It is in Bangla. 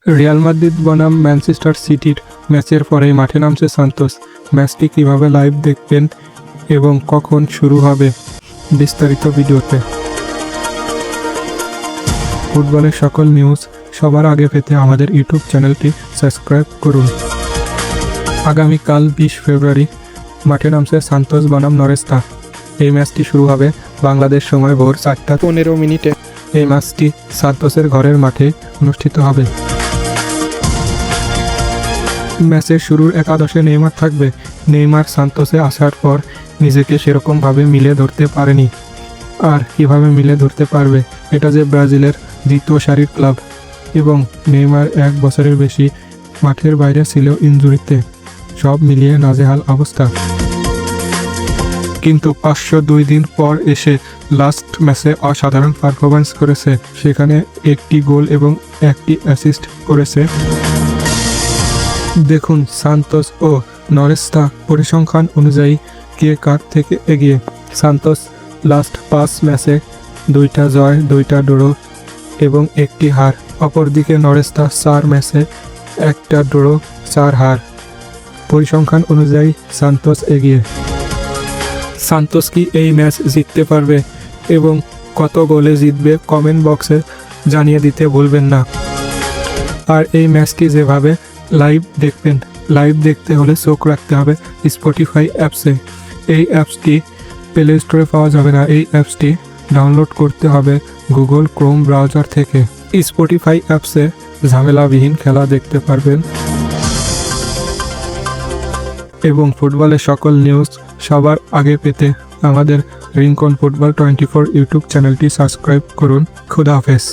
রিয়াল মাদ্রিদ বনাম ম্যানচেস্টার সিটির ম্যাচের পরেই মাঠে নামছে সান্তোস। ম্যাচটি কীভাবে লাইভ দেখবেন এবং কখন শুরু হবে বিস্তারিত ভিডিওতে। ফুটবলের সকল নিউজ সবার আগে পেতে আমাদের ইউটিউব চ্যানেলটি সাবস্ক্রাইব করুন। আগামীকাল 20 ফেব্রুয়ারি মাঠে নামছে সান্তোস বনাম নরেস্তা। এই ম্যাচটি শুরু হবে বাংলাদেশ সময় ভোর 4:15 এই ম্যাচটি সান্তোসের ঘরের মাঠে অনুষ্ঠিত হবে। ম্যাচের শুরুর একাদশে নেইমার থাকবে। নেইমার সান্তোসে আসার পর নিজেকে সেরকমভাবে মিলে ধরতে পারেনি। আর কিভাবে মিলে ধরতে পারবে? এটা যে ব্রাজিলের দ্বিতীয় সারির ক্লাব এবং নেইমার 1 বছরের বেশি মাঠের বাইরে ছিল ইনজুরিতে। সব মিলিয়ে নাজেহাল অবস্থা। কিন্তু 502 দিন পর এসে লাস্ট ম্যাচে অসাধারণ পারফরম্যান্স করেছে। সেখানে 1টি গোল এবং 1টি অ্যাসিস্ট করেছে। দেখুন সান্তোস ও নরেস্তা পরিসংখ্যান অনুযায়ী কে কার থেকে এগিয়ে। সান্তোস লাস্ট 5 ম্যাচে 2টা জয়, 2টা ড্র এবং 1টি হার। অপরদিকে নরেস্তা 4 ম্যাচে 1টা ড্র, 4 হার। পরিসংখ্যান অনুযায়ী সান্তোস এগিয়ে। সান্তোস কি এই ম্যাচ জিততে পারবে এবং কত গোলে জিতবে কমেন্ট বক্সে জানিয়ে দিতে ভুলবেন না। আর এই ম্যাচটি যেভাবে লাইভ দেখবেন, লাইভ দেখতে হলে চোখ রাখতে হবে স্পটিফাই অ্যাপসে। এই অ্যাপসটি প্লে স্টোরে পাওয়া যাবে না। এই অ্যাপসটি ডাউনলোড করতে হবে গুগল ক্রোম ব্রাউজার থেকে। স্পটিফাই অ্যাপসে ঝামেলাবিহীন খেলা দেখতে পারবেন এবং ফুটবলের সকল নিউজ সবার আগে পেতে আমাদের রিংকন ফুটবল 24 ইউটিউব চ্যানেলটি সাবস্ক্রাইব করুন। খুদা হাফেজ।